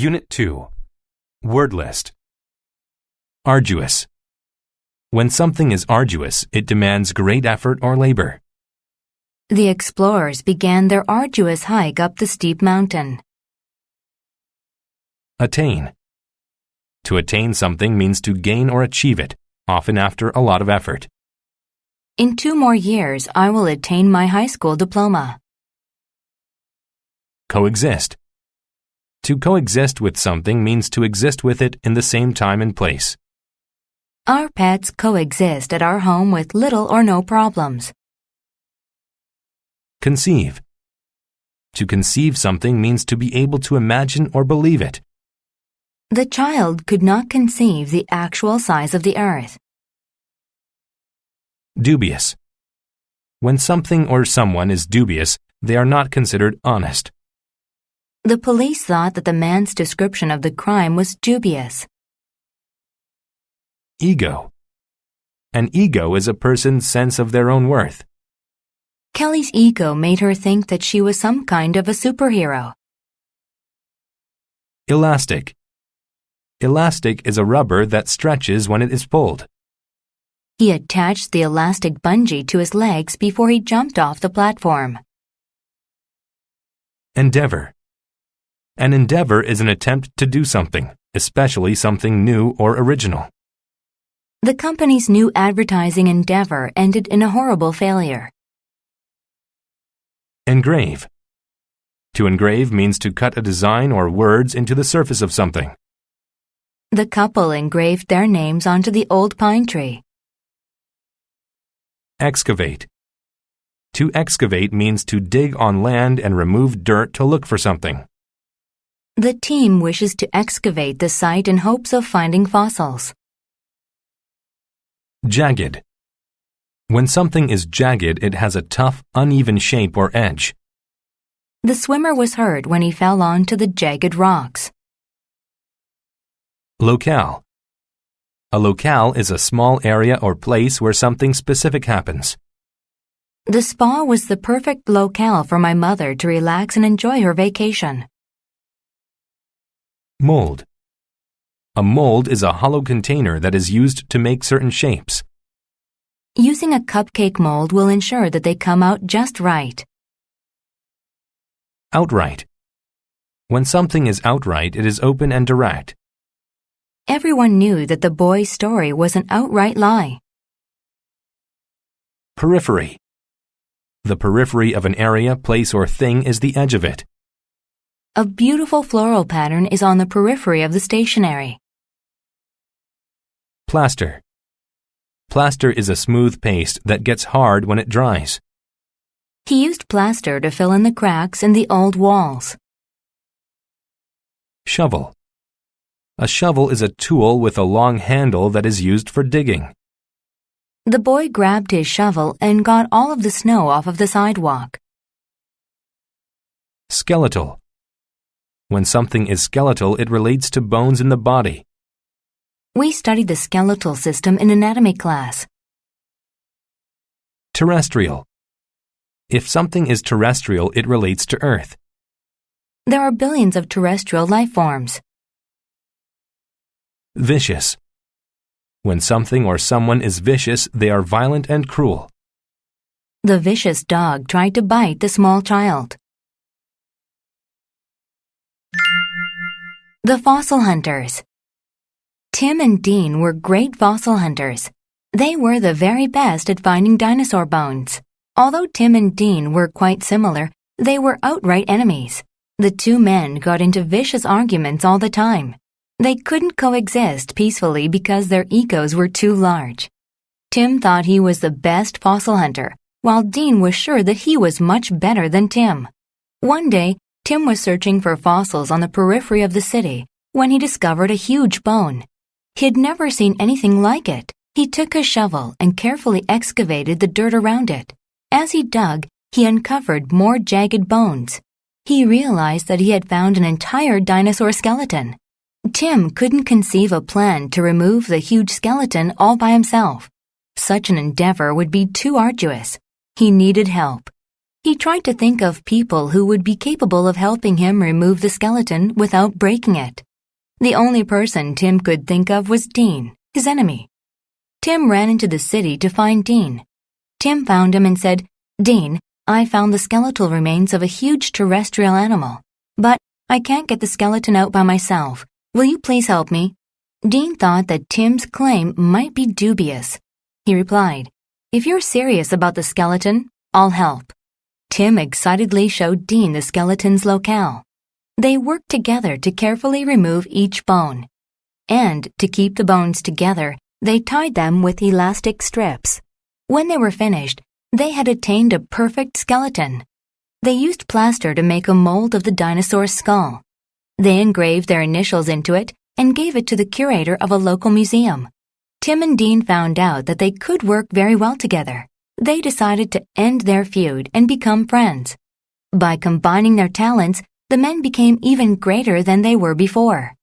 Unit 2. Word list. Arduous. When something is arduous, it demands great effort or labor. The explorers began their arduous hike up the steep mountain. Attain. To attain something means to gain or achieve it, often after a lot of effort. In 2 more years, I will attain my high school diploma. Coexist. To coexist with something means to exist with it in the same time and place. Our pets coexist at our home with little or no problems. Conceive. To conceive something means to be able to imagine or believe it. The child could not conceive the actual size of the earth. Dubious. When something or someone is dubious, they are not considered honest. The police thought that the man's description of the crime was dubious. Ego. An ego is a person's sense of their own worth. Kelly's ego made her think that she was some kind of a superhero. Elastic. Elastic is a rubber that stretches when it is pulled. He attached the elastic bungee to his legs before he jumped off the platform. Endeavor. An endeavor is an attempt to do something, especially something new or original. The company's new advertising endeavor ended in a horrible failure. Engrave. To engrave means to cut a design or words into the surface of something. The couple engraved their names onto the old pine tree. Excavate. To excavate means to dig on land and remove dirt to look for something. The team wishes to excavate the site in hopes of finding fossils. Jagged. When something is jagged, it has a tough, uneven shape or edge. The swimmer was hurt when he fell onto the jagged rocks. Locale. A locale is a small area or place where something specific happens. The spa was the perfect locale for my mother to relax and enjoy her vacation. Mold. A mold is a hollow container that is used to make certain shapes. Using a cupcake mold will ensure that they come out just right. Outright. When something is outright, it is open and direct. Everyone knew that the boy's story was an outright lie. Periphery. The periphery of an area, place, or thing is the edge of it. A beautiful floral pattern is on the periphery of the stationery. Plaster. Plaster is a smooth paste that gets hard when it dries. He used plaster to fill in the cracks in the old walls. Shovel. A shovel is a tool with a long handle that is used for digging. The boy grabbed his shovel and got all of the snow off of the sidewalk. Skeletal. When something is skeletal, it relates to bones in the body. We studied the skeletal system in anatomy class. Terrestrial. If something is terrestrial, it relates to Earth. There are billions of terrestrial life forms. Vicious. When something or someone is vicious, they are violent and cruel. The vicious dog tried to bite the small child. The fossil hunters. Tim and Dean were great fossil hunters. They were the very best at finding dinosaur bones. Although Tim and Dean were quite similar, they were outright enemies. The 2 men got into vicious arguments all the time. They couldn't coexist peacefully because their egos were too large. Tim thought he was the best fossil hunter, while Dean was sure that he was much better than Tim. One day, Tim was searching for fossils on the periphery of the city when he discovered a huge bone. He had never seen anything like it. He took a shovel and carefully excavated the dirt around it. As he dug, he uncovered more jagged bones. He realized that he had found an entire dinosaur skeleton. Tim couldn't conceive a plan to remove the huge skeleton all by himself. Such an endeavor would be too arduous. He needed help. He tried to think of people who would be capable of helping him remove the skeleton without breaking it. The only person Tim could think of was Dean, his enemy. Tim ran into the city to find Dean. Tim found him and said, "Dean, I found the skeletal remains of a huge terrestrial animal, but I can't get the skeleton out by myself. Will you please help me?" Dean thought that Tim's claim might be dubious. He replied, "If you're serious about the skeleton, I'll help." Tim excitedly showed Dean the skeleton's locale. They worked together to carefully remove each bone. And to keep the bones together, they tied them with elastic strips. When they were finished, they had attained a perfect skeleton. They used plaster to make a mold of the dinosaur's skull. They engraved their initials into it and gave it to the curator of a local museum. Tim and Dean found out that they could work very well together. They decided to end their feud and become friends. By combining their talents, the men became even greater than they were before.